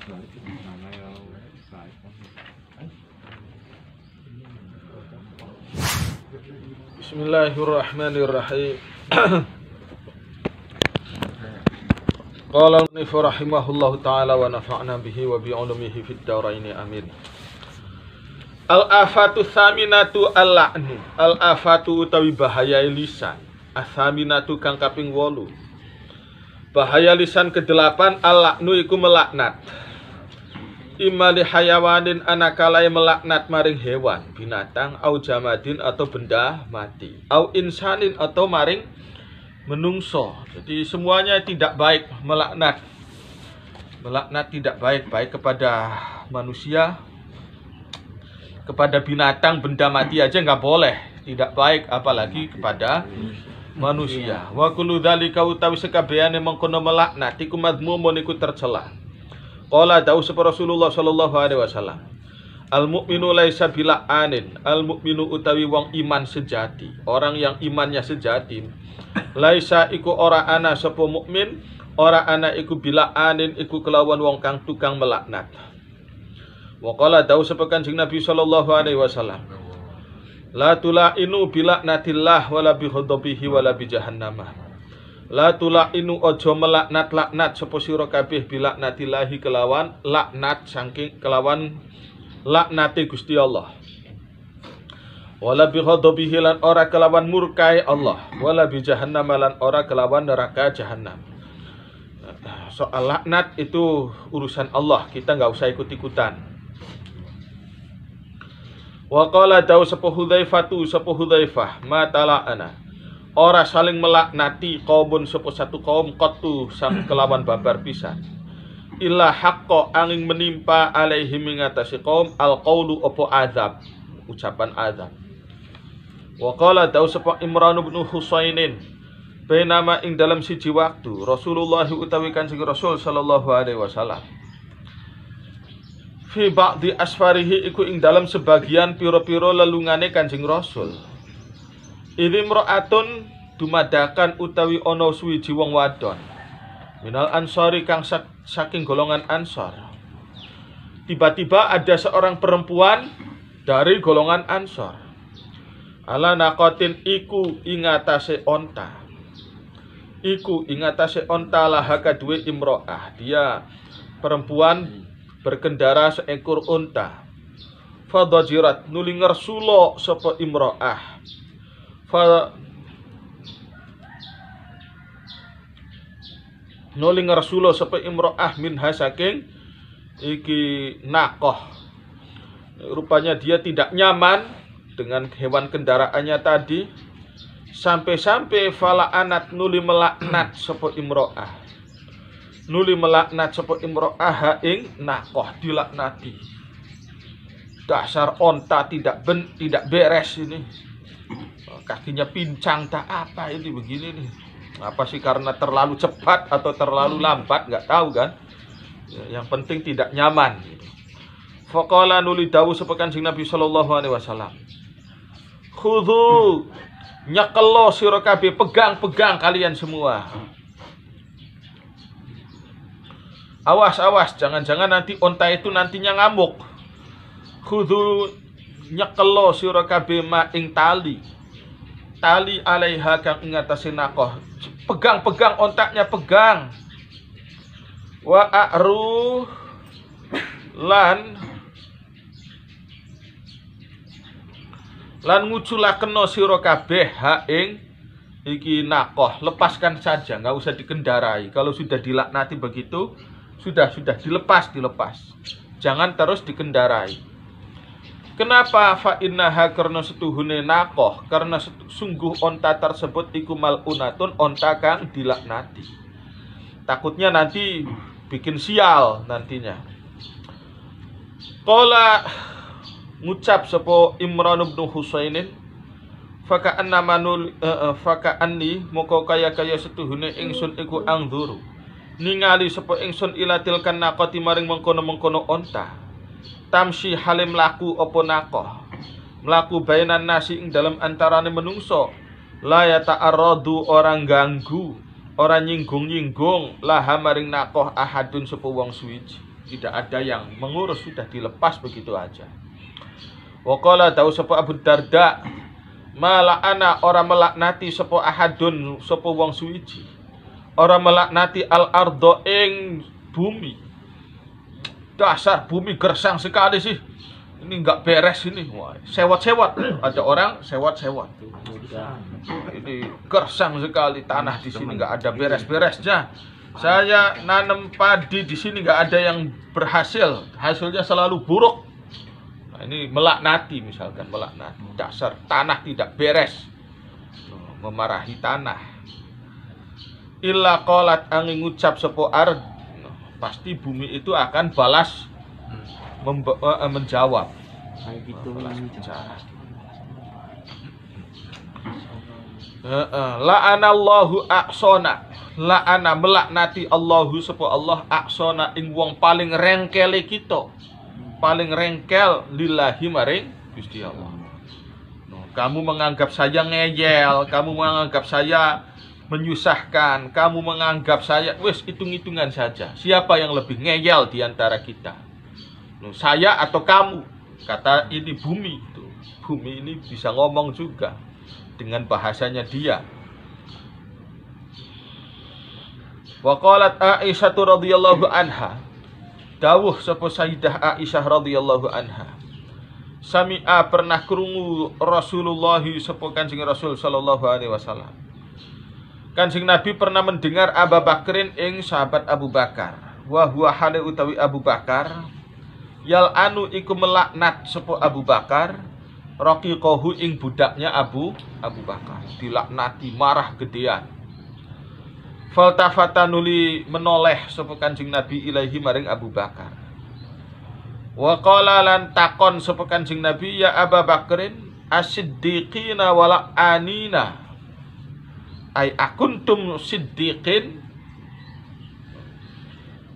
Bismillahirrahmanirrahim. Qala al-musannif rahimahullahu ta'ala wa nafa'na bihi wa bi'ulumihi fid dharain amin. Al-afatu tsaminatu al-la'nu. Al-afatu utawi bahaya lisan. As-tsaminatu kang kaping 8. Bahaya lisan ke-8 al-la'nu iku melaknat. Imma li hayawanin anakalai melaknat maring hewan, binatang, au jamadin atau benda mati, au insanin atau maring menungso. Jadi semuanya tidak baik melaknat. Melaknat tidak baik, baik kepada manusia, kepada binatang, benda mati aja nggak boleh, tidak baik, apalagi kepada manusia. Wa kullu dzalika utawi sekabehane mengkono melaknat iku madzmumun iku tercela. Qala dawu sapa Rasulullah sallallahu alaihi wasallam. Al mukminu laisa bila'anin. Al mukminu utawi wong iman sejati, orang yang imannya sejati. Laisa iku ora ana sapa mukmin, ora ana iku bila'anin iku kelawan wong kang tukang melaknat. Wa qala dawu sapa Kanjeng Nabi sallallahu alaihi wasallam. La tula'inu bila'natillah wala bi ghadabihi wala bi jahannamah. La tula'inu ojo melaknat-laknat sapa sira kabeh bilaknatillahi kelawan laknat saking kelawan laknate Gusti Allah. Wala bi ghadabihi lan ora kelawan murkai Allah, wala bi jahannam lan ora kelawan neraka jahanam. Soal laknat itu urusan Allah, kita nggak usah ikut-ikutan. Wa qala dawu sapa Hudzaifah ma tala'ana. Ora saling melaknati kaumun sapa satu kaum qattu sang kelawan babar pisan. Illa haqqo angin menimpa alaihim ngatasi kaum alqaulu opo azab, ucapan azab. Wa qala dawu sapa Imran bin Husainin bainama ing dalam siji waktu Rasulullah utawi Kanjeng Rasul sallallahu alaihi wasallam. Fi ba'di asfarihi iku ing dalam sebagian piro-piro lelungane Kanjeng Rasul. Idimro'atun dumadakan utawi ono suwiji wong wadon minal ansori kang saking golongan ansor. Tiba-tiba ada seorang perempuan dari golongan ansor. Ala naqatin iku ingatase onta. Iku ingatase onta laha kadue imro'ah. Dia perempuan berkendara seekor onta. Fadajirat nuli ngersulo sapa imro'ah. Nuling Rasulullah sapa imro'ah minha saking iki nakoh. Rupanya dia tidak nyaman dengan hewan kendaraannya tadi, sampai-sampai fala anat nuli melaknat sapa imro'ah. Nuli melaknat sapa imro'ah ing nakoh, dilaknati. Dasar onta tidak beres ini. Kakinya pincang tak apa ini begini nih. Apa sih, karena terlalu cepat atau terlalu lambat, nggak tahu kan. Yang penting tidak nyaman. Faqala nuli dawu sapa Kanjeng Nabi sallallahu alaihi wasallam. Khudhu nyakelo sira kabeh, pegang kalian semua. Awas jangan-jangan nanti onta itu nantinya ngamuk. Khudhu nyakelo sira kabeh ma ing tali alaiha kang ingatasi nakoh. Pegang ontaknya, pegang. Wa a'ru lan nguculakeno sira kabeh ha ing iki nakoh. Lepaskan saja, nggak usah dikendarai. Kalau sudah dilaknati begitu, sudah dilepas. Jangan terus dikendarai. Kenapa? Fa innaha karena setuhune nakoh, karena sungguh onta tersebut iku mal'unatun, onta kang dilaknati. Takutnya nanti bikin sial nantinya. Qala ngucap sapa Imran bin Husainin, faka'anni moko kaya setuhune ingsun iku angzuru. Ningali sapa ingsun ilatil kan naqati maring mengkono-mengkono onta. Tamsi halim laku opo nakoh, melaku bainan nasi ing dalam antarane menungso. La yata'arradu orang ganggu, orang nyinggung laha maring nakoh ahadun sapa wong suwiji. tidak ada yang mengurus, sudah dilepas begitu aja. Wa qala dawu sapa Abu Darda, mala ana ora melaknati sapa ahadun sapa wong suwiji, ora melaknati al ardo ing bumi. Dasar bumi gersang sekali sih, ini nggak beres ini. Wah, sewot-sewot. Ada orang sewot-sewot. Ini gersang sekali tanah di sini, nggak ada beres-beresnya. Saya nanam padi di sini nggak ada yang berhasil, hasilnya selalu buruk. Nah, ini melaknati, misalkan melaknati. Dasar tanah tidak beres, memarahi tanah. Illa qalat angin ngucap sapa ard, pasti bumi itu akan balas menjawab. La'anallahu aqsona, la'ana melaknati Allahu sapa Allah aqsona ing wong paling rengkele kita, paling rengkel lillahi maring Gusti Allah. Kamu menganggap saya ngeyel, kamu menganggap saya menyusahkan, kamu menganggap saya, wes hitung-hitungan saja. Siapa yang lebih ngeyel di antara kita? Saya atau kamu? Kata ini bumi itu. Bumi ini bisa ngomong juga dengan bahasanya dia. Wa qalat Aisyah radhiyallahu anha, dawuh sapa Sayyidah Aisyah radhiyallahu anha, sami'a pernah krungu Rasulullah sapa Kanjeng Rasul sallallahu alaihi wasallam. Kanjeng Nabi pernah mendengar Abu Bakrin ing sahabat Abu Bakar, wa huwa hale utawi Abu Bakar yal anu iku melaknat sapa Abu Bakar raqiqahu ing budaknya Abu Bakar, dilaknati marah gedean. Faltafata nuli menoleh sapa Kanjeng Nabi ilaihi maring Abu Bakar. Wa qala lan takon sapa Kanjeng Nabi, ya Abu Bakrin as-siddiqina wala anina, ai akuntum siddiqin,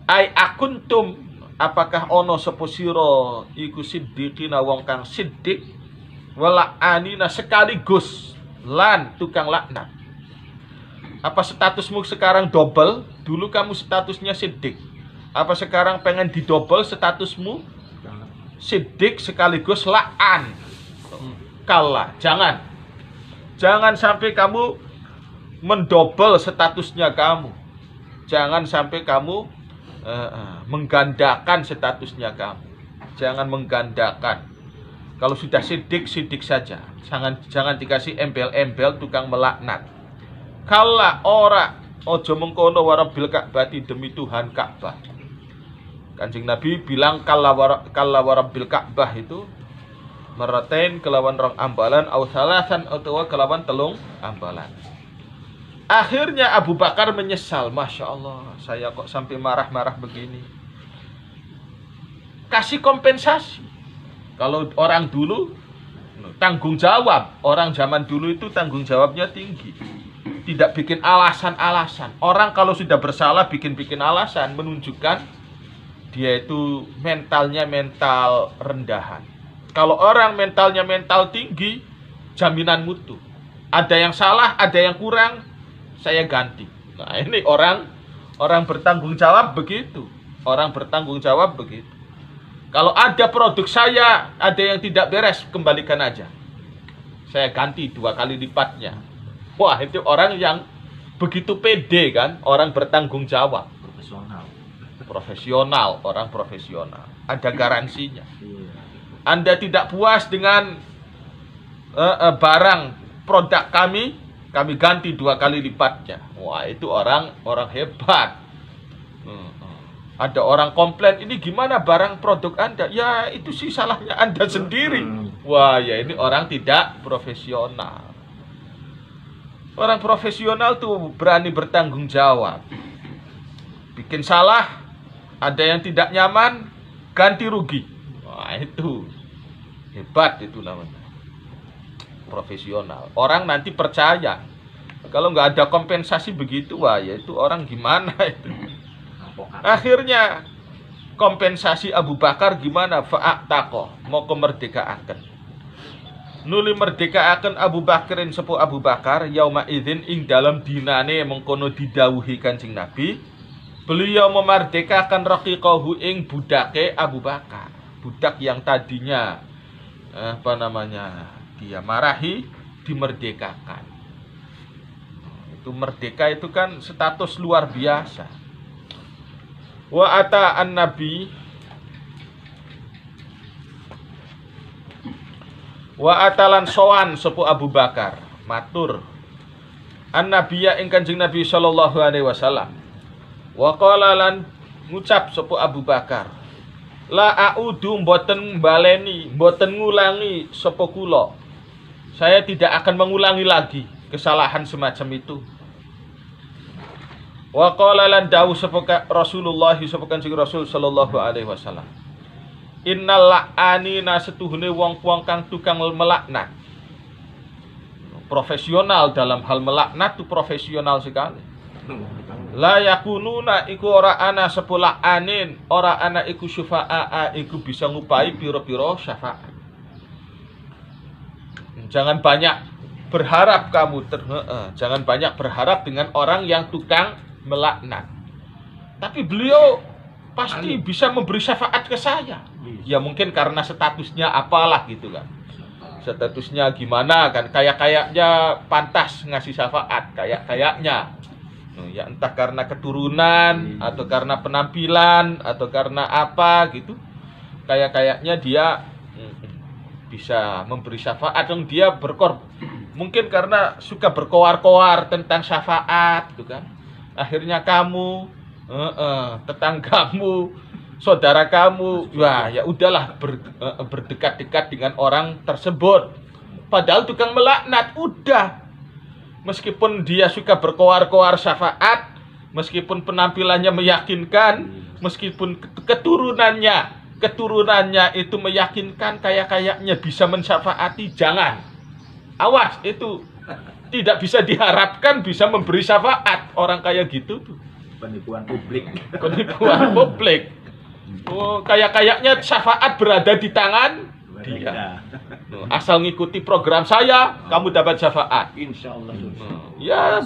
ai akuntum apakah ono sapa sira iku siddiqina wong kang siddiq, wala anina sekaligus lan tukang laknat. Apa statusmu sekarang double? Dulu kamu statusnya siddiq. Apa sekarang pengen didobel statusmu? Siddiq sekaligus la'an. Kala, jangan. Jangan sampai kamu mendobel statusnya kamu. Jangan sampai kamu menggandakan statusnya kamu. Jangan menggandakan. Kalau sudah siddiq, siddiq saja. Jangan dikasih embel-embel tukang melaknat. Kala ora, ojo mengkono warabil Ka'bati, demi Tuhan Ka'bah. Kanjeng Nabi bilang kala warabil Ka'bah itu meratain kelawan rong ambalan au salasan atau kelawan telung ambalan. Akhirnya Abu Bakar menyesal, Masya Allah, saya kok sampai marah-marah begini. Kasih kompensasi. Kalau orang dulu tanggung jawab, orang zaman dulu itu tanggung jawabnya tinggi. Tidak bikin alasan-alasan. Orang kalau sudah bersalah bikin-bikin alasan, menunjukkan dia itu mentalnya mental rendahan. Kalau orang mentalnya mental tinggi, jaminan mutu. Ada yang salah, ada yang kurang, saya ganti. Nah, ini orang bertanggung jawab begitu. Orang bertanggung jawab begitu. Kalau ada produk saya, ada yang tidak beres, kembalikan aja. Saya ganti 2 kali lipatnya. Wah, itu orang yang begitu pede kan, orang bertanggung jawab. Profesional, orang profesional. Ada garansinya. Anda tidak puas dengan barang produk kami ganti 2 kali lipatnya. Wah, itu orang hebat. Ada orang komplain, ini gimana barang produk Anda? Ya, itu sih salahnya Anda sendiri. Wah, ya ini orang tidak profesional. Orang profesional tuh berani bertanggung jawab. Bikin salah, ada yang tidak nyaman, ganti rugi. Wah, itu hebat, itu namanya profesional. Orang nanti percaya. Kalau nggak ada kompensasi begitu, wah ya itu orang gimana itu. Akhirnya kompensasi Abu Bakar gimana? Fa'ataqo, mau kemerdekaaken. Nuli merdekaaken Abu Bakrin sepuh Abu Bakar yauma idzin ing dalam dinane mengkono didawuhi Kanjeng Nabi, Beliau memerdekakan raqiqahu ing budake Abu Bakar. Budak yang tadinya dia marahi dimerdekakan. Itu merdeka itu kan status luar biasa. Wa ata an-nabi wa atalan sowan sepu Abu Bakar matur an-nabiyya ing Kanjeng Nabi sallallahu alaihi wasallam. Wa qala lan ngucap sapa Abu Bakar, la a'udu mboten baleni, mboten ngulangi sapa kula. Saya tidak akan mengulangi lagi kesalahan semacam itu. Wa qala lan dawuh sapa Rasulullah sapa Kanjeng Rasul sallallahu alaihi wasallam. Innal la'anina setuhune wong-wong kang tukang melaknat. Profesional dalam hal melaknat itu profesional sekali. La yakununa iku ora ana sepula anin, ora ana iku syufa'a iku bisa ngupai piro-piro syafaat. Jangan banyak berharap kamu jangan banyak berharap dengan orang yang tukang melaknat. Tapi beliau pasti bisa memberi syafaat ke saya. Ya mungkin karena statusnya apalah gitu kan. Statusnya gimana kan, kayak-kayaknya pantas ngasih syafaat, kayak-kayaknya. Ya entah karena keturunan atau karena penampilan atau karena apa gitu, kayaknya dia bisa memberi syafaat. Yang dia mungkin karena suka berkoar-koar tentang syafaat gitu kan, akhirnya kamu tetanggamu, saudara kamu, wah ya udahlah berdekat-dekat dengan orang tersebut, padahal tukang melaknat. Udah, meskipun dia suka berkoar-koar syafaat, meskipun penampilannya meyakinkan, meskipun keturunannya itu meyakinkan, kayaknya bisa mensyafaati, jangan. Awas, itu tidak bisa diharapkan bisa memberi syafaat. Orang kayak gitu tuh penipuan publik. Penipuan publik. Oh, kayaknya syafaat berada di tangan dia. Asal ngikuti program saya, kamu dapat syafaat. Insya Allah. Ya,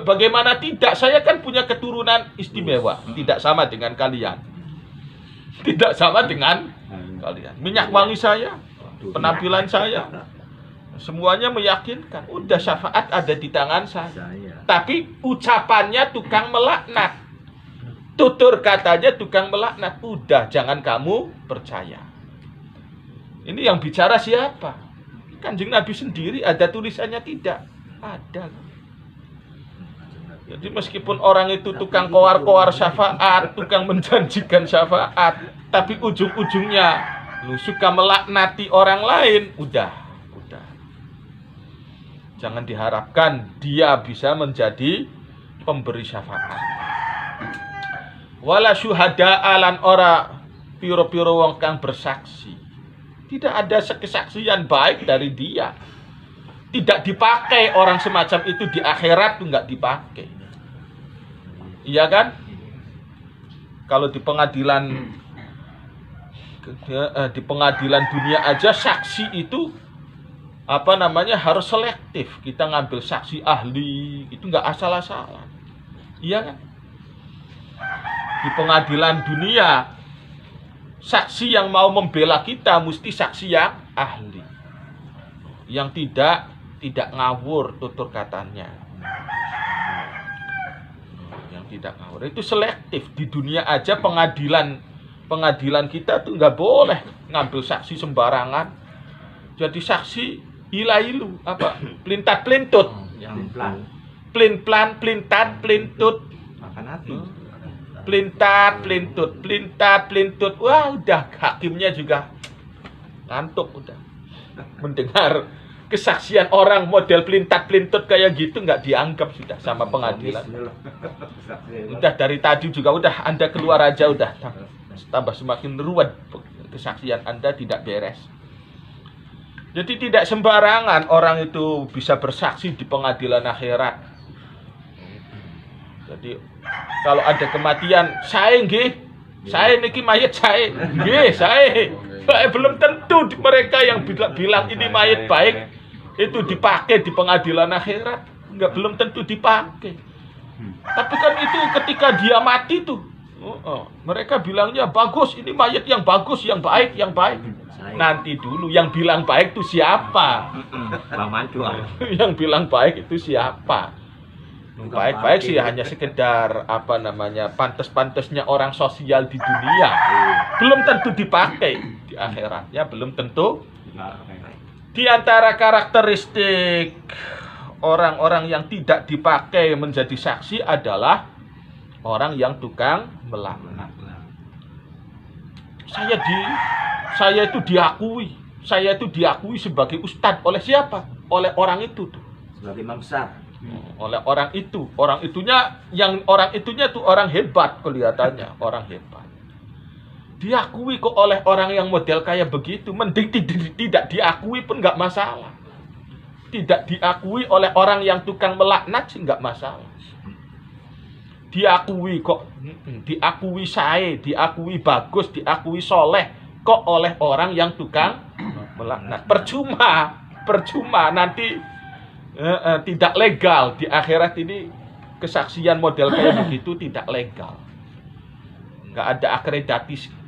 bagaimana tidak? Saya kan punya keturunan istimewa, tidak sama dengan kalian. Tidak sama dengan kalian. Minyak wangi saya, penampilan saya, semuanya meyakinkan. Udah, syafaat ada di tangan saya. Tapi ucapannya tukang melaknat. Tutur katanya tukang melaknat. Udah, jangan kamu percaya. Ini yang bicara siapa? Kanjeng Nabi sendiri, ada tulisannya tidak? Ada. Jadi meskipun orang itu tukang koar-koar syafaat, tukang menjanjikan syafaat, tapi ujung-ujungnya lu suka melaknati orang lain, udah. Jangan diharapkan dia bisa menjadi pemberi syafaat. Wala syuhada alan ora piro-piro wong kang bersaksi. Tidak ada kesaksian baik dari dia. Tidak dipakai orang semacam itu di akhirat tuh nggak dipakai. Iya kan? Kalau di pengadilan dunia aja saksi itu harus selektif. Kita ngambil saksi ahli itu nggak asal-asalan. Iya kan? Di pengadilan dunia saksi yang mau membela kita mesti saksi yang ahli, yang tidak ngawur tutur katanya, yang tidak ngawur. Itu selektif. Di dunia aja pengadilan kita tuh nggak boleh ngambil saksi sembarangan. Jadi saksi ilu pelintat pelintut, pelintat pelintut, makan hati. Pelintat pelintut. Wah, udah hakimnya juga ngantuk udah. Mendengar kesaksian orang model pelintat pelintut kayak gitu nggak dianggap sudah sama pengadilan. Udah dari tadi juga udah Anda keluar aja udah. Tambah semakin ruwet kesaksian Anda, tidak beres. Jadi tidak sembarangan orang itu bisa bersaksi di pengadilan akhirat. Jadi kalau ada kematian, saya niki mayat saya, belum tentu mereka yang bilang ini mayat baik itu dipakai di pengadilan akhirat, belum tentu dipakai. Tapi kan itu ketika dia mati tuh, mereka bilangnya bagus, ini mayat yang bagus, yang baik, yang baik. Nanti dulu yang bilang baik itu siapa? Bang Mancuan. Yang bilang baik itu siapa? Baik-baik sih hanya sekedar apa namanya pantes-pantesnya orang sosial di dunia. Belum tentu dipakai di akhiratnya, belum tentu. Di antara karakteristik orang-orang yang tidak dipakai menjadi saksi adalah orang yang tukang melaknat. Saya itu diakui sebagai ustadz oleh siapa? Oleh orang itu tuh. Sebagai imam besar. Oleh orang itu. Orang itunya tuh orang hebat kelihatannya, orang hebat. Diakui kok oleh orang yang model kayak begitu. Mending tidak diakui pun nggak masalah. Tidak diakui oleh orang yang tukang melaknat sih nggak masalah. Diakui kok, diakui saya, diakui bagus, diakui soleh kok oleh orang yang tukang melaknat. Percuma nanti tidak legal di akhirat ini. Kesaksian model kayak begitu tidak legal. Nggak ada akreditasinya.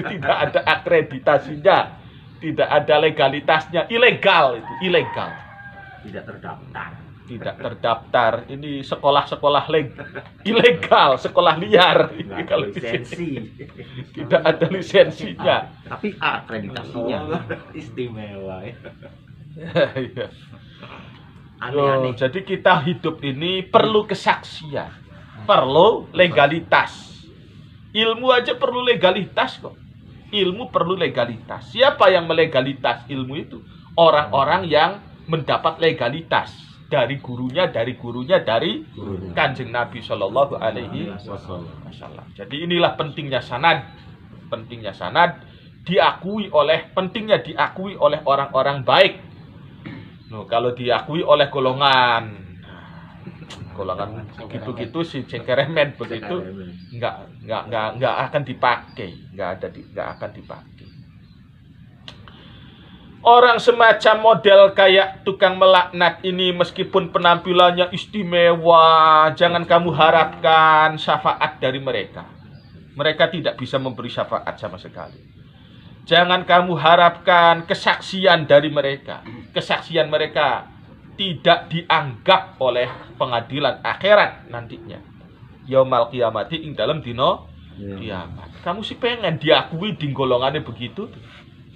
Tidak ada akreditasinya. Tidak ada legalitasnya. Ilegal itu, ilegal. Tidak terdaftar. Ini sekolah-sekolah ilegal, sekolah liar. Ini kalau lisensi. Tidak ada lisensinya. Tapi akreditasinya istimewa. Aneh-aneh. Jadi kita hidup ini perlu kesaksian, perlu legalitas. Ilmu aja perlu legalitas kok. Ilmu perlu legalitas. Siapa yang melegalitas ilmu itu? Orang-orang yang mendapat legalitas dari gurunya, dari Kanjeng Nabi Shallallahu Alaihi Wasallam. Jadi inilah pentingnya sanad, pentingnya diakui oleh orang-orang baik. Kalau diakui oleh golongan gitu-gitu si cengkeremen begitu, nggak akan dipakai, nggak akan dipakai. Orang semacam model kayak tukang melaknat ini meskipun penampilannya istimewa, jangan kamu harapkan syafaat dari mereka. Mereka tidak bisa memberi syafaat sama sekali. Jangan kamu harapkan kesaksian dari mereka. Kesaksian mereka tidak dianggap oleh pengadilan akhirat nantinya. Yaumal qiyamati ing dalam dino kiamat. Kamu sih pengen diakui di golongannya begitu?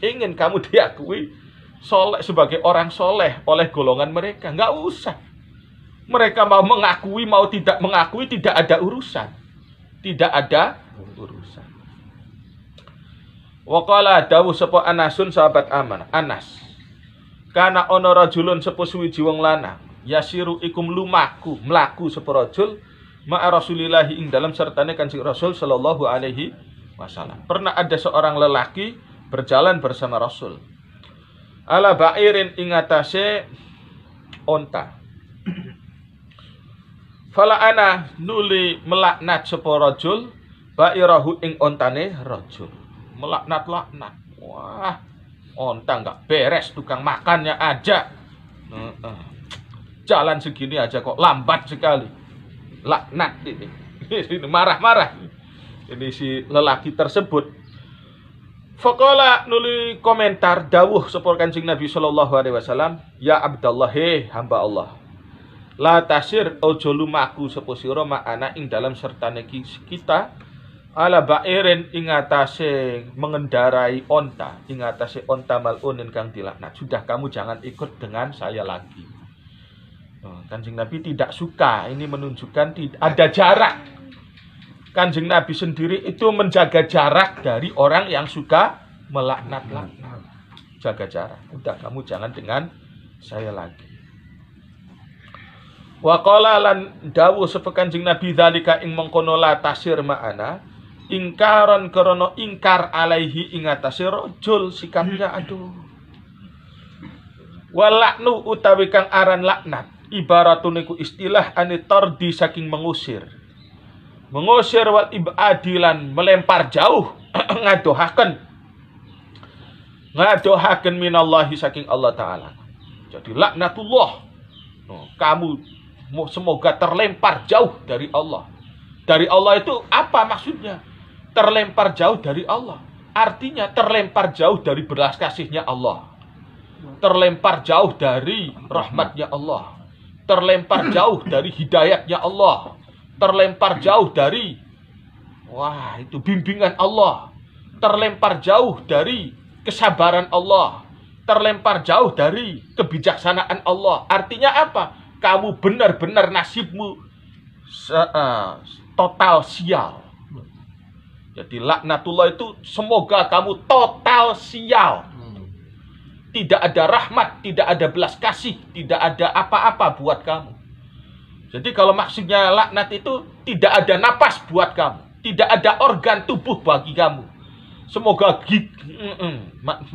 Ingin kamu diakui soleh sebagai orang soleh oleh golongan mereka? Nggak usah. Mereka mau mengakui, mau tidak mengakui, tidak ada urusan. Tidak ada urusan. Waqala dawuh sapa Anasun sahabat aman. Anas. Kana ana rajulun sapa suwiji wong lanang, yasiru ikum lumaku, mlaku sapa rajul ma'a Rasulillah ing dalam sertane Kanjeng Rasul sallallahu alaihi wasallam. Pernah ada seorang lelaki berjalan bersama Rasul. Ala ba'irin ing atase onta. Fala ana nuli melaknat sapa rajul ba'irahu ing ontane rajul. Melaknat-laknat. Wah, onta nggak beres, tukang makannya aja. Jalan segini aja kok lambat sekali. Laknat ini. Ini marah-marah. Ini si lelaki tersebut. Faqala nuli komentar dawuh sapa Kanjeng Nabi sallallahu alaihi wasallam, ya Abdullah, hamba Allah. La tasir ojo lumaku sapa sira ma'ana ing dalam sertane kita ala ba'irin ing atase mengendarai onta, ing atase onta malunin kang dilaknat. Sudah, kamu jangan ikut dengan saya lagi. Kanjeng Nabi tidak suka. Ini menunjukkan ada jarak. Kanjeng Nabi sendiri itu menjaga jarak dari orang yang suka melaknat-laknat. Jaga jarak. Udah, kamu jangan dengan saya lagi. Wa qala lan dawuh sapa Kanjeng Nabi dzalika ing mengkono la tasir ma'ana ingkaron krana ingkar alaihi ing atase rajul, sikapnya aduh. Walaknu utawi kang aran laknat ibaratun iku istilah anitardi saking mengusir. Mengusir wal ibadilan melempar jauh ngadohaken minallahi saking Allah taala. Jadi laknatullah. Kamu semoga terlempar jauh dari Allah. Dari Allah itu apa maksudnya? Terlempar jauh dari Allah. Artinya terlempar jauh dari belas kasihnya Allah. Terlempar jauh dari rahmatnya Allah. Terlempar jauh dari hidayatnya Allah. Terlempar jauh dari itu bimbingan Allah. Terlempar jauh dari kesabaran Allah. Terlempar jauh dari kebijaksanaan Allah. Artinya apa? Kamu benar-benar nasibmu total sial. Jadi laknatullah itu semoga kamu total sial. Tidak ada rahmat, tidak ada belas kasih, tidak ada apa-apa buat kamu. Jadi kalau maksudnya laknat itu tidak ada napas buat kamu, tidak ada organ tubuh bagi kamu. Semoga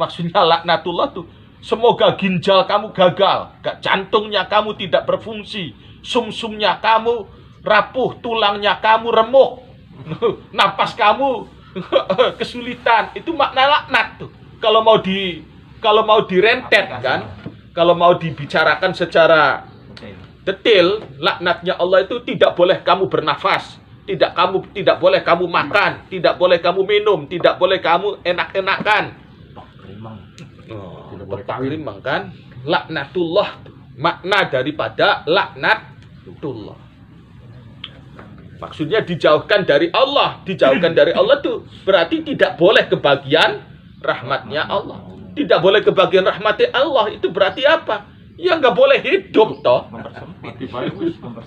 maksudnya laknatullah itu semoga ginjal kamu gagal, jantungnya kamu tidak berfungsi, sumsumnya kamu rapuh, tulangnya kamu remuk, napas kamu kesulitan. Itu makna laknat tuh. Kalau mau direntet kan, kalau mau dibicarakan secara detail, laknatnya Allah itu tidak boleh kamu bernafas, tidak boleh kamu makan, tidak boleh kamu minum, tidak boleh kamu enak-enakan. Rimang kan? Laknatullah makna daripada laknatullah. Maksudnya dijauhkan dari Allah. Dijauhkan dari Allah itu berarti tidak boleh kebagian rahmatnya Allah. Tidak boleh kebagian rahmatnya Allah itu berarti apa? Ya nggak boleh hidup toh.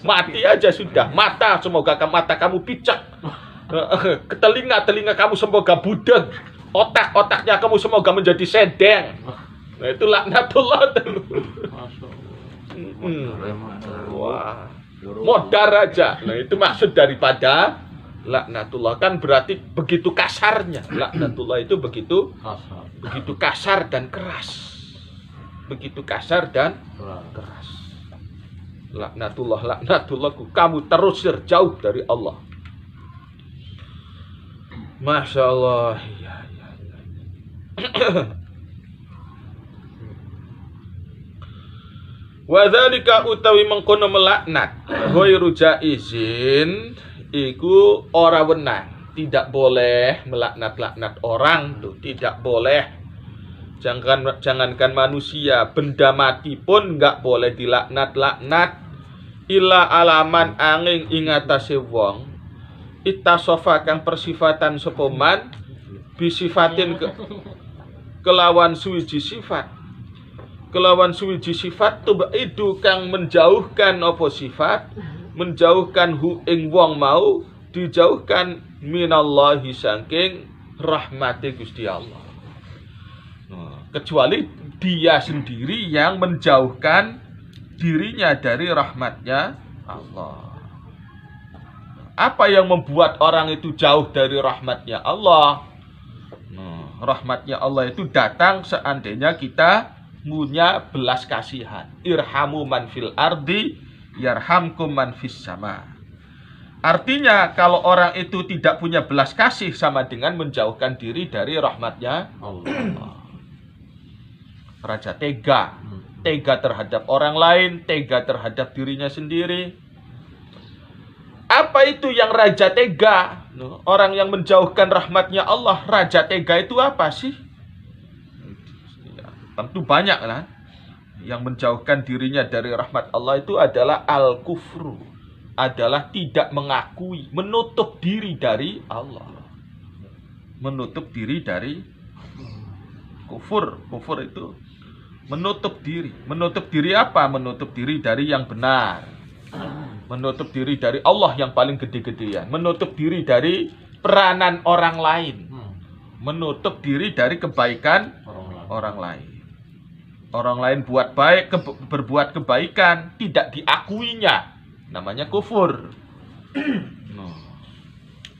Mati aja sudah. Mata semoga mata kamu picak. Telinga kamu semoga budeg. Otaknya kamu semoga menjadi sedeng. Nah itu laknatullah tuh. Wah. Modar aja. Nah itu maksud daripada laknatullah. Kan berarti begitu kasarnya. Laknatullah itu begitu kasar dan keras. Begitu kasar dan keras. Laknatullah, kamu terusir jauh dari Allah. Masya Allah. Wadzalika utawi mengkono melaknat ghairu jaizin iku ora wenang. Tidak boleh melaknat-laknat orang tuh, tidak boleh. Jangankan manusia, benda mati pun nggak boleh dilaknat-laknat. Ila alaman angin ingatase wong ittasofa kang persifatan sepoman bisifatin kelawan suwiji sifat. Kelawan suwiji sifat tubaidu kang menjauhkan apa sifat, menjauhkan hu ing wong mau, dijauhkan minallahi saking rahmati Gusti Allah. Kecuali dia sendiri yang menjauhkan dirinya dari rahmatnya Allah. Apa yang membuat orang itu jauh dari rahmatnya Allah? Rahmatnya Allah itu datang seandainya kita punya belas kasihan. Irhamu man fil ardi yarhamkum man fis sama. Artinya kalau orang itu tidak punya belas kasih sama dengan menjauhkan diri dari rahmatnya Allah. Raja tega terhadap orang lain, tega terhadap dirinya sendiri. Apa itu yang raja tega? Orang yang menjauhkan rahmatnya Allah, raja tega itu apa sih? Tentu banyak lah. Yang menjauhkan dirinya dari rahmat Allah itu adalah al-kufru. Adalah tidak mengakui, menutup diri dari Allah. Menutup diri dari kufur. Kufur itu menutup diri. Menutup diri apa? Menutup diri dari yang benar. Menutup diri dari Allah yang paling gede-gedean. Menutup diri dari peranan orang lain. Menutup diri dari kebaikan orang lain. Orang lain buat baik, berbuat kebaikan, tidak diakuinya, namanya kufur.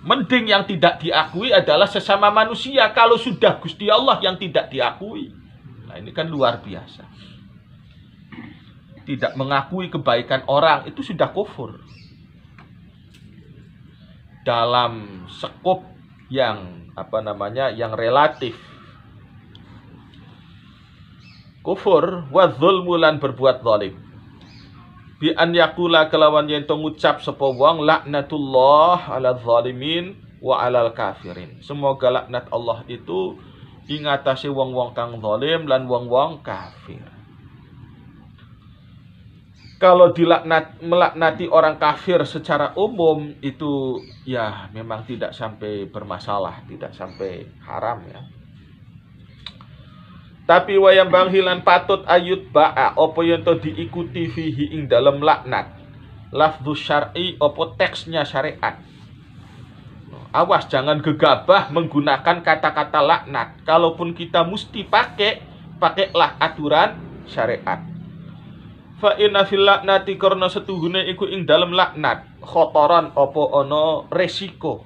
Mending yang tidak diakui adalah sesama manusia. Kalau sudah Gusti Allah yang tidak diakui, nah ini kan luar biasa. Tidak mengakui kebaikan orang itu sudah kufur. Dalam skop yang yang relatif. Kufur wa dzulmu lan berbuat zalim. bi an yaqula kelawan yen to ngucap sapa wong laknatullah ala zalimin wa alal kafirin. Semoga laknat Allah itu ing atase wong-wong kang zalim lan wong-wong kafir. Kalau melaknati orang kafir secara umum itu ya memang tidak sampai bermasalah, tidak sampai haram ya. Tapi wayang banghilan patut ayut ba'a opo yen to diikuti fihi ing dalam laknat lafdzus syar'i opo teksnya syariat. Awas jangan gegabah menggunakan kata-kata laknat. Kalaupun kita mesti pakailah aturan syariat. Fa inna fil laknati karena setuhune iku ing dalam laknat khotoran opo ono resiko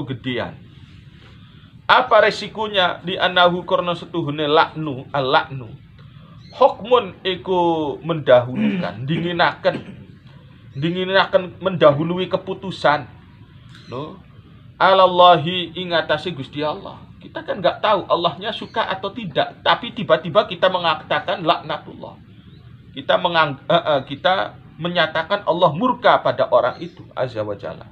gedean. Apa resikonya? Di anahu karena setuhune laknu al-laknu hukmun iku mendahulukan dinginaken mendahului keputusan no alallahi ingatasi Gusti Allah. Kita kan nggak tahu Allahnya suka atau tidak, tapi tiba-tiba kita mengatakan laknatullah. Kita menyatakan Allah murka pada orang itu azza wa jalla.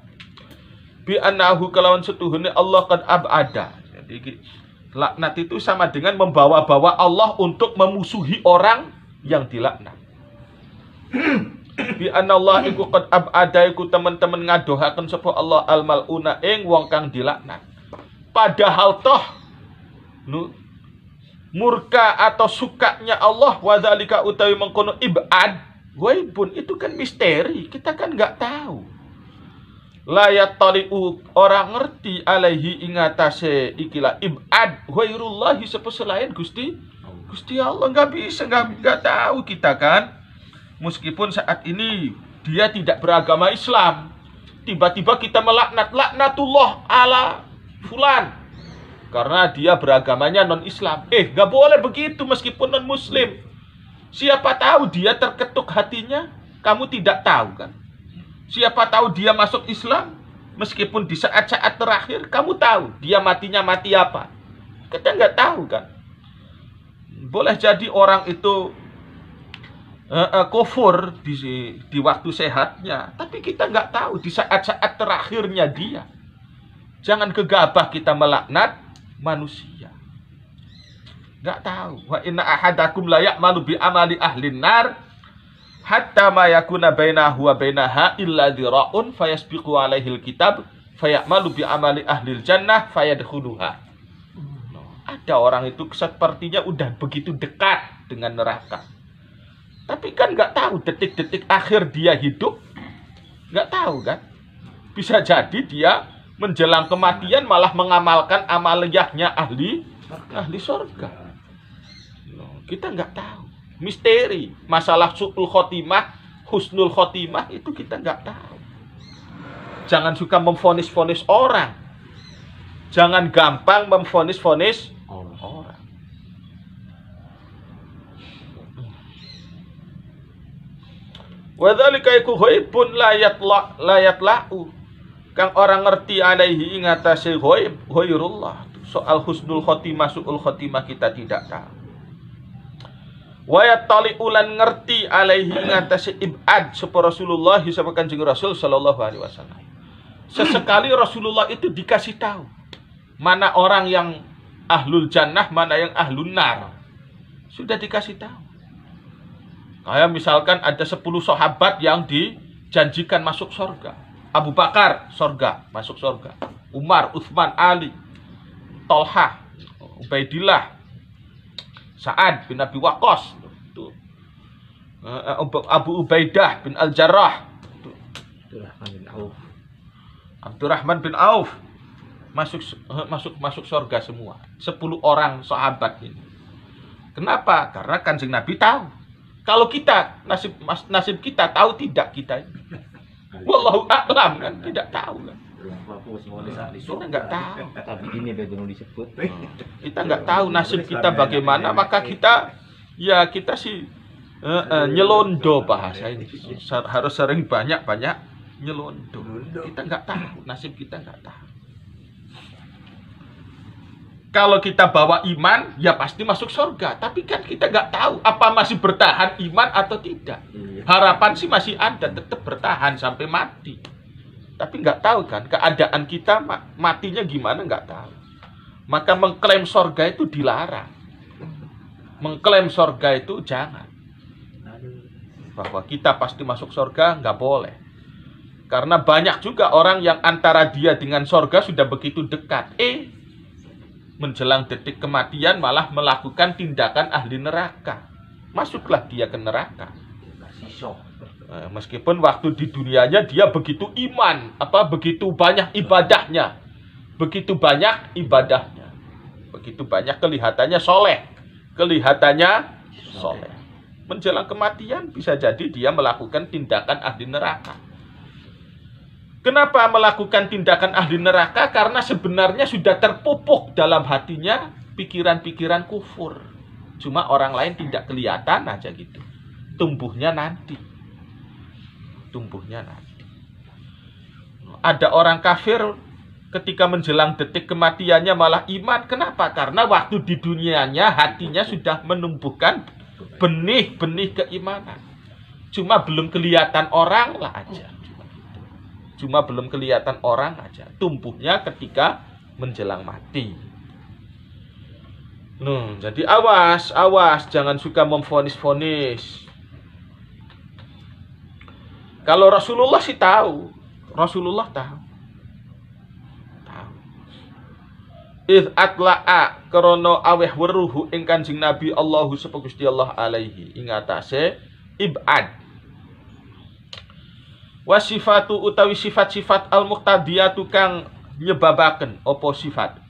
Bi anahu kelawan setuhune Allah qad abada. Jadi laknat itu sama dengan membawa-bawa Allah untuk memusuhi orang yang dilaknat. Bi anallah iku qad abada iku teman-teman ngadohaken sapa Allah al maluna ing wong kang dilaknat. Padahal toh murka atau sukanya Allah wadzalika utawi mengkono ibad ghaibun itu kan misteri, kita kan nggak tahu. Layat tali'u orang ngerti alaihi ingatase ikilah ibad ghairullahi selain Gusti Allah. Nggak tahu kita kan. Meskipun saat ini dia tidak beragama Islam, tiba-tiba kita laknatullah ala fulan karena dia beragamanya non Islam. Nggak boleh begitu meskipun non Muslim. Siapa tahu dia terketuk hatinya, kamu tidak tahu kan. Siapa tahu dia masuk Islam, meskipun di saat-saat terakhir kamu tahu dia matinya mati apa. Kita nggak tahu kan. Boleh jadi orang itu kufur di waktu sehatnya, tapi kita nggak tahu di saat-saat terakhirnya dia. Jangan gegabah kita melaknat manusia. Nggak tahu. Wa inna ahadakum la ya'malu bi amali ahlin nar hatta ma yakuna bainahu wa bainaha illa dhira'un fayasbiqu alaihil kitab fayamalu bi amali ahlil jannah fayadkhuluha. Ada orang itu sepertinya udah begitu dekat dengan neraka, tapi kan nggak tahu detik-detik akhir dia hidup, nggak tahu kan. Bisa jadi dia menjelang kematian malah mengamalkan amaliyahnya ahli surga. Kita nggak tahu. Misteri masalah su'ul khotimah, husnul khotimah itu kita nggak tahu. Jangan suka memfonis-fonis orang. Jangan gampang memfonis-fonis orang. Wadzalika iku ghaibun la yatla'u. Kang orang ngerti alaihi ing atase ghaib ghairullah. Soal husnul khotimah, su'ul khotimah kita tidak tahu. Wayat tali ulan ngerti alaihi ngatasi ibad sapa Rasulullah sapa Kanjeng Rasul sallallahu alaihi wasallam. Sesekali Rasulullah itu dikasih tahu mana orang yang ahlul jannah, mana yang ahlun nar. Sudah dikasih tahu. Kayak misalkan ada 10 sahabat yang dijanjikan masuk surga. Abu Bakar surga, masuk surga. Umar, Utsman, Ali, Tolhah, Ubaidillah, Sa'ad bin Abi Waqqas, Abu Ubaidah bin Al-Jarrah, Abdurrahman bin Auf masuk surga semua. 10 orang sahabat ini. Kenapa? Karena Kanjeng Nabi tahu. Kalau kita nasib kita tahu tidak kita ini. Wallahu a'lam kan, tidak tahu kan. Kita nggak tahu. Tapi ini baru disebut. Kita nggak tahu nasib kita bagaimana, maka kita sih nyelondo bahasa ini. Harus sering banyak nyelondo. Kita nggak tahu, nasib kita nggak tahu. Kalau kita bawa iman, ya pasti masuk surga. Tapi kan kita nggak tahu apa masih bertahan iman atau tidak. Harapan sih masih ada, tetap bertahan sampai mati. Tapi nggak tahu kan, keadaan kita matinya gimana nggak tahu. Maka mengklaim surga itu dilarang. Mengklaim surga itu jangan. Bahwa kita pasti masuk surga, nggak boleh. Karena banyak juga orang yang antara dia dengan surga sudah begitu dekat. Menjelang detik kematian malah melakukan tindakan ahli neraka. Masuklah dia ke neraka. Meskipun waktu di dunianya dia begitu iman, begitu banyak ibadahnya. Begitu banyak ibadahnya. Begitu banyak kelihatannya soleh. Menjelang kematian bisa jadi dia melakukan tindakan ahli neraka. Kenapa melakukan tindakan ahli neraka? Karena sebenarnya sudah terpupuk dalam hatinya pikiran-pikiran kufur. Cuma orang lain tidak kelihatan aja gitu. Tumbuhnya nanti. Ada orang kafir ketika menjelang detik kematiannya malah iman. Kenapa? Karena waktu di dunianya hatinya sudah menumbuhkan benih-benih keimanan. Cuma belum kelihatan orang lah aja. Tumbuhnya ketika menjelang mati. Jadi awas, jangan suka memvonis-vonis. Kalau Rasulullah sih tahu. Idh atla'a krono aweh weruhu ing Kanjeng Nabi Allahu Gusti Allah alaihi ing atase ibad. Wasifatu utawi sifat-sifat al-muqtadiyatu kang nyebabaken opo sifat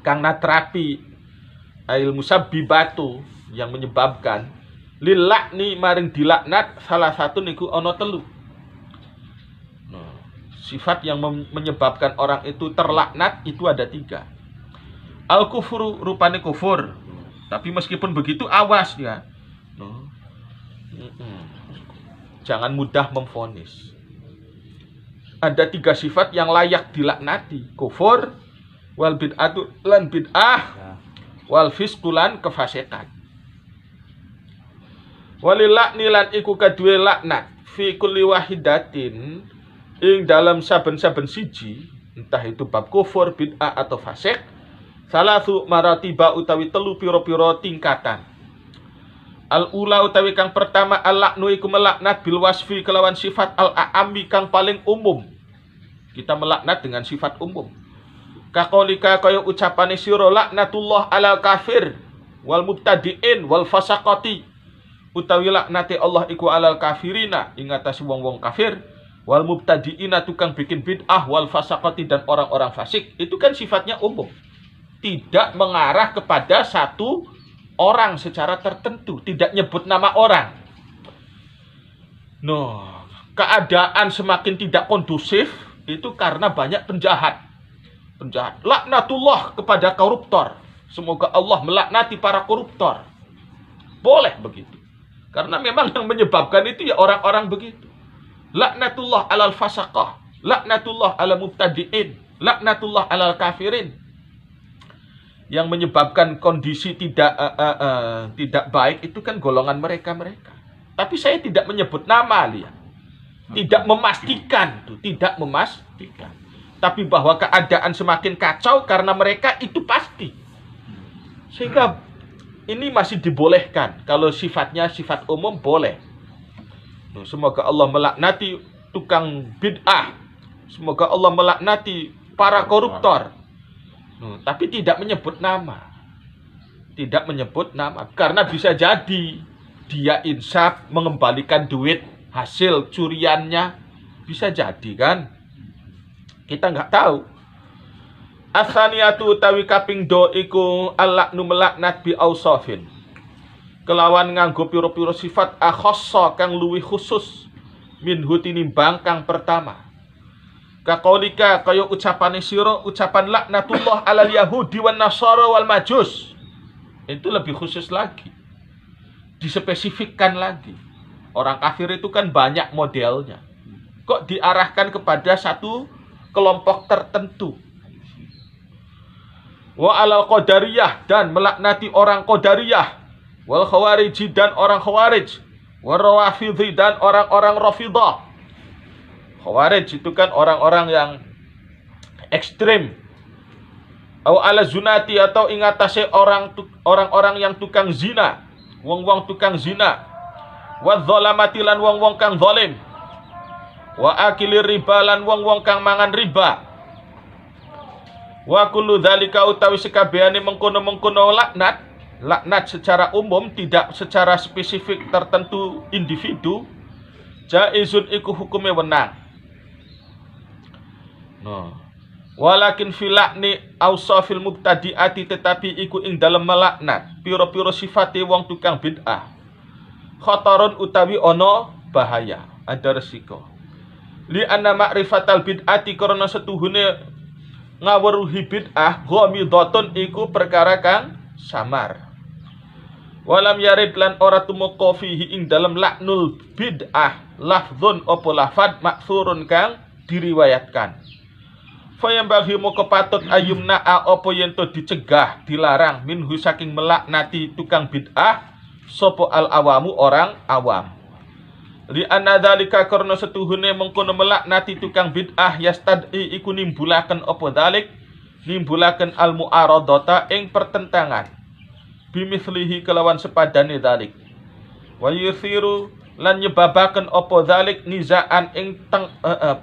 kang natrapi ail musabbibatu yang menyebabkan lilakni maring dilaknat salah satu niku ono telu. Sifat yang menyebabkan orang itu terlaknat itu ada 3. Al-kufru rupane kufur. Tapi meskipun begitu awas ya. Jangan mudah memvonis. Ada 3 sifat yang layak dilaknati. Kufur, wal bid'atu lan bid'ah, wal fisqulan kefasikan. Walilakni lan iku kadue laknat fi kulli wahidatin ing dalam saben-saben siji, entah itu bab kufur, bid'ah atau fasik, salasu maratiba utawi telu piro-piro tingkatan. Al-ula utawi kang pertama al-laknu iku melaknat bil wasfi kelawan sifat al-a'ami kang paling umum. Kita melaknat dengan sifat umum. Kakolika kaya ucapane sira laknatullah ala kafir wal mubtadiin wal fasaqati. Utawi laknate Allah iku alal kafirina ing atase wong-wong kafir wal mubtadiina tukang bikin bid'ah wal fasaqati dan orang-orang fasik. Itu kan sifatnya umum. Tidak mengarah kepada satu orang secara tertentu, tidak nyebut nama orang. Keadaan semakin tidak kondusif itu karena banyak penjahat. Laknatullah kepada koruptor. Semoga Allah melaknati para koruptor. Boleh begitu. Karena memang yang menyebabkan itu ya orang-orang begitu. Laknatullah alal fasaqah, laknatullah ala mubtadiin, laknatullah alal kafirin. Yang menyebabkan kondisi tidak baik itu kan golongan mereka. Tapi saya tidak menyebut nama, lihat. Tidak memastikan. Tapi bahwa keadaan semakin kacau karena mereka itu pasti. Sehingga ini masih dibolehkan. Kalau sifatnya sifat umum boleh. Semoga Allah melaknati tukang bid'ah. Semoga Allah melaknati para koruptor. Tapi tidak menyebut nama. Karena bisa jadi dia insaf mengembalikan duit hasil curiannya. Bisa jadi kan. Kita nggak tahu. Asaniatu utawi kaping do iku al-laknu melaknat bi ausafin. Kelawan nganggo piro-piro sifat akhassa kang luwih khusus minhu tinimbang kang pertama. Kakolika kaya ucapane sira ucapan laknatullah alal yahudi wan nasara wal majus. Itu lebih khusus lagi. Dispesifikkan lagi. Orang kafir itu kan banyak modelnya. Kok diarahkan kepada satu kelompok tertentu? Wa alal qadariyah, dan melaknati orang qadariyah. Wal khawariji, dan orang khawarij. Wa rawafidhi, dan orang-orang rafidah. Khawarij itu kan orang-orang yang ekstrim. Au ala zunati, atau ingatase orang-orang yang tukang zina, wong-wong tukang zina. Wa dzalamati, lan wong-wong kang zalim. Wa akili riba, lan wong-wong kang mangan riba. Wa kullu dzalika, utawi sekabehane mengkono-mengkono laknat secara umum, tidak secara spesifik tertentu individu. Jaizun, iku hukume wenang. Walakin filakni ausafil mubtadi'ati, tetapi iku ing dalem melaknat piro-piro sifate wong tukang bid'ah. Khatarun, utawi ono bahaya, ada resiko. Li anna ma'rifatal bid'ati, karena setuhune ngaweruhi bid'ah, ghamidhatun, iku perkara kang samar. Walam yarid, lan ora tumeka fihi ing dalem laknul bid'ah lafdzun apa lafad maksurun kang diriwayatkan. Fayam bagi moko patut ayumna apa yen to dicegah, dilarang minhu saking melaknati tukang bid'ah sopo al awamu, orang awam. Li anna dzalika, karena setuhune mengkono melaknati tukang bid'ah yastad'i, iku nimbulaken apa dzalik, nimbulaken al mu'aradata ing pertentangan bimithlihi, kelawan sepadane dzalik. Wa yuthiru, lan nyebabaken apa dzalik nizaan ing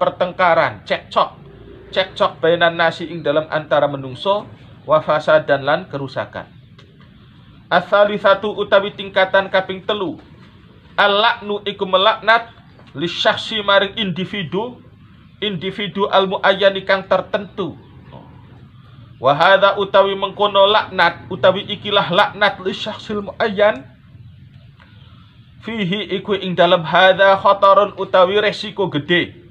pertengkaran, cekcok bainan nasi ing dalam antara menungso, wa fasadan, lan kerusakan. Ats-tsalitsatu, utawi tingkatan kaping 3, al-laknu iku melaknat li syakhsi maring individu al-muayyani kang tertentu. Wa hadza, utawi mengkono laknat, utawi ikilah laknat li syakhsil muayyan, fihi iku ing dalam hadza khatarun, utawi resiko gede.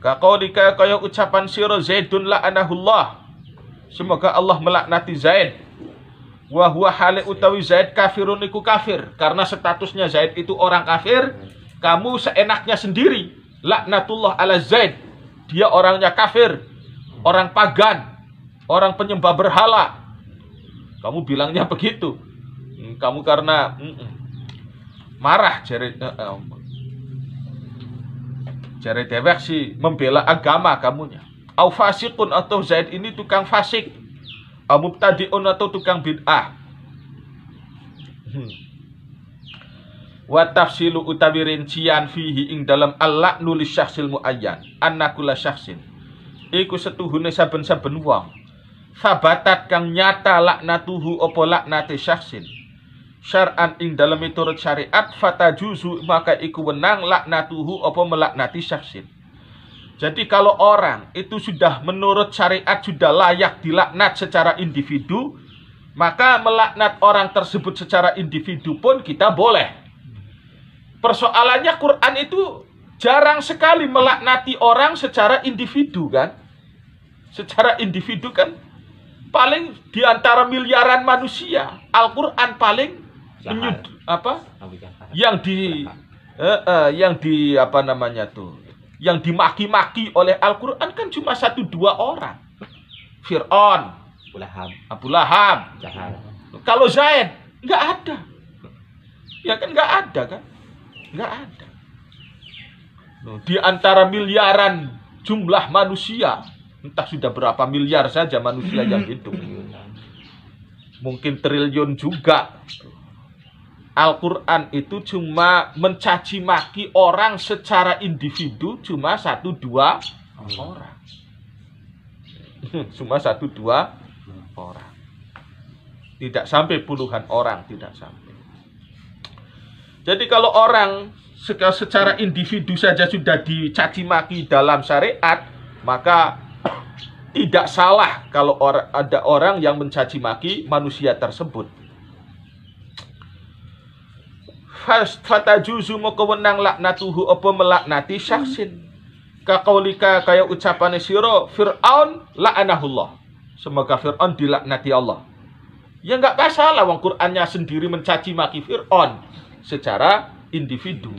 Kaqaulika, kaya ucapan sira Zaidun la'anahullah, semoga Allah melaknati Zaid. Wa huwa hale, utawi Zaid kafirun, iku kafir, karena statusnya Zaid itu orang kafir. Kamu seenaknya sendiri laknatullah ala Zaid, dia orangnya kafir, orang pagan, orang penyembah berhala. Kamu bilangnya begitu. Kamu karena marah jare dewek sih membela agama kamunya. Au fasikun, atau Zaid ini tukang fasik. Au mubtadi'un, atau tukang bid'ah. Wa tafsilu, utawi rincian fihi ing dalam al-laknu li syakhsil muayyan, anna kula syakhsin iku setuhune saben-saben wong sabatat kang nyata laknatuhu apa laknate syakhsin syar'an ing dalam miturut syariat, fatajuzu, maka iku wenang laknatuhu apa melaknati syaksin. Jadi kalau orang itu sudah menurut syariat sudah layak dilaknat secara individu, maka melaknat orang tersebut secara individu pun kita boleh. Persoalannya Quran itu jarang sekali melaknati orang secara individu kan. Secara individu kan paling diantara miliaran manusia, Al-Quran paling yang dimaki-maki oleh Al-Quran kan cuma 1-2 orang. Fir'aun, Abu Lahab. Kalau Zaid nggak ada, ya kan nggak ada kan, nggak ada. Di antara miliaran jumlah manusia, entah sudah berapa miliar saja manusia yang hidup, mungkin triliun juga. Al-Quran itu cuma mencaci maki orang secara individu cuma 1-2 orang. Cuma 1-2 orang. Tidak sampai puluhan orang, tidak sampai. Jadi kalau orang secara individu saja sudah dicaci maki dalam syariat, maka tidak salah kalau ada orang yang mencaci maki manusia tersebut. Fatajuzu, moko wenang laknatuhu apa melaknati syaksin. Kaqaulika, kaya ucapane sira Fir'aun la'anahullah, semoga Fir'aun dilaknati Allah. Ya enggak masalah, wong Qur'annya sendiri mencaci maki Fir'aun secara individu.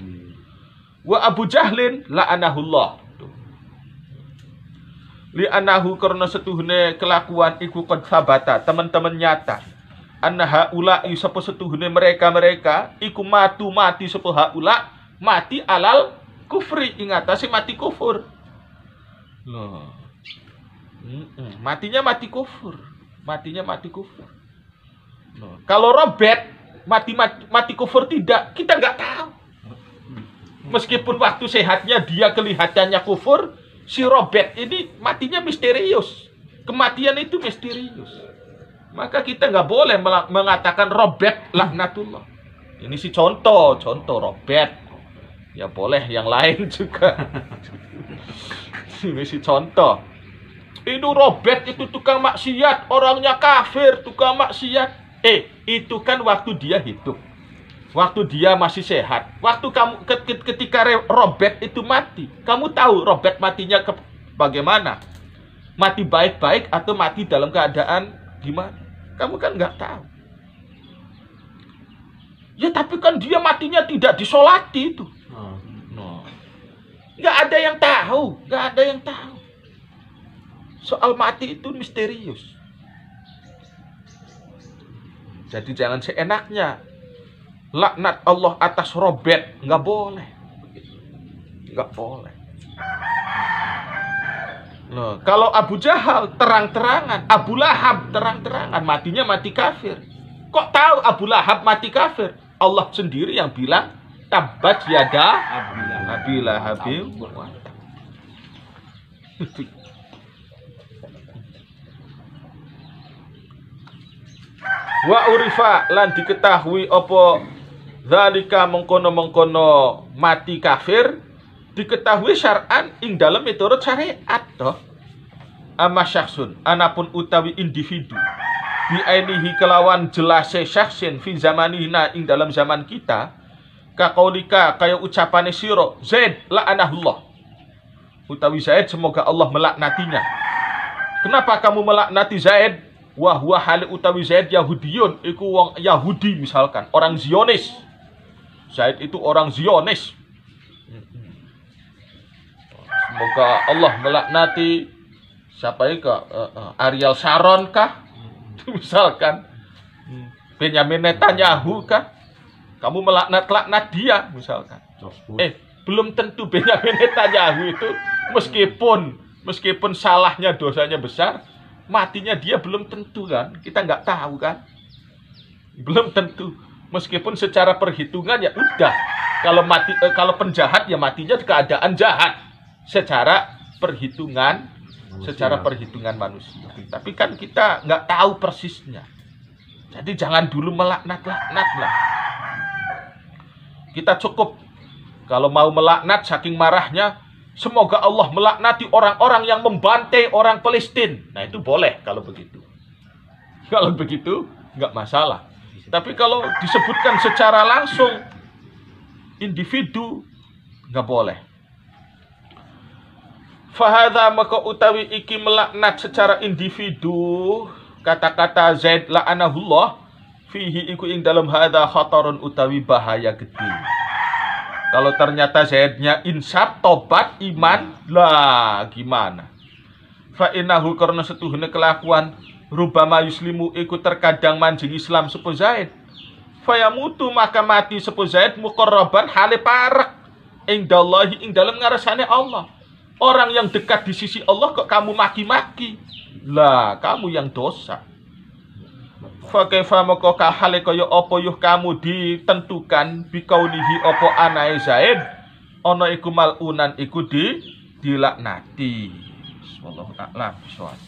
Wa Abu Jahlin la'anahullah. Li anahu karena setuhune kelakuan iku qad sabata teman-teman nyata. Anna haula sapa setuhune mereka iku mati sapa haula mati alal kufri ing atase mati kufur. Loh. Matinya mati kufur. Matinya mati kufur. Loh. Kalau Robert mati kufur tidak, kita nggak tahu. Meskipun waktu sehatnya dia kelihatannya kufur, si Robert ini matinya misterius. Kematian itu misterius. Maka kita nggak boleh mengatakan Robert laknatullah. Ini sih contoh Robert. Ya boleh yang lain juga. Ini sih contoh. Itu Robert itu tukang maksiat, orangnya kafir, tukang maksiat. Itu kan waktu dia hidup. Waktu dia masih sehat. Waktu kamu ketika Robert itu mati, kamu tahu Robert matinya bagaimana? Mati baik-baik atau mati dalam keadaan gimana? Kamu kan nggak tahu. Ya tapi kan dia matinya tidak disolati itu. Nggak ada yang tahu, nggak ada yang tahu. Soal mati itu misterius. Jadi jangan seenaknya laknat Allah atas Robert, nggak boleh, nggak boleh. Nah, kalau Abu Jahal terang-terangan, Abu Lahab terang-terangan, matinya mati kafir. Kok tahu Abu Lahab mati kafir? Allah sendiri yang bilang tabat yada Abi Lahabil wa urifa lan diketahui apa zalika mengkono mati kafir diketahui syar'an ing dalam miturut syariat toh. Ama syakhsun anapun utawi individu bi ainihi kelawan jelase syakhsin fi zamanina ing dalam zaman kita kaqaulika kaya ucapane sira Zaid la'anahullah utawi Zaid semoga Allah melaknatinya. Kenapa kamu melaknati Zaid? Wah hale utawi Zaid Yahudiyun iku wong Yahudi misalkan, orang Zionis. Zaid itu orang Zionis. Semoga Allah melaknati siapa itu? Ariel Sharon kah? Misalkan Benyamin Netanyahu kah? Kamu melaknat dia misalkan. Belum tentu Benyamin Netanyahu itu meskipun salahnya dosanya besar, matinya dia belum tentu kan? Kita nggak tahu kan? Belum tentu. Meskipun secara perhitungan ya udah. Kalau penjahat ya matinya di keadaan jahat. Secara perhitungan manusia. Tapi kan kita nggak tahu persisnya. Jadi jangan dulu melaknat lah. Kita cukup kalau mau melaknat saking marahnya, semoga Allah melaknati orang-orang yang membantai orang Palestina. Nah itu boleh kalau begitu. Kalau begitu nggak masalah. Tapi kalau disebutkan secara langsung individu nggak boleh. Fahadha maka utawi iki melaknat secara individu kata-kata Zaid la'anahullah fihi iku ing dalam hadha khatarun utawi bahaya gede. Kalau ternyata Zaidnya insaf, tobat, iman, lah gimana? Fa innahu karena setuhune kelakuan rubama yuslimu iku terkadang manjing Islam sepo Zaid. Fa yamutu maka mati sepo Zaid muqarraban hale parek ing dallahi ing dalem ngarsane Allah. Orang yang dekat di sisi Allah kok kamu maki-maki? Lah, kamu yang dosa. Fa kaifa maka kahale kaya apa yuh kamu ditentukan bikaunihi apa anae Zaid ana iku malunan iku dilaknati. Wallahu a'lam bishawab.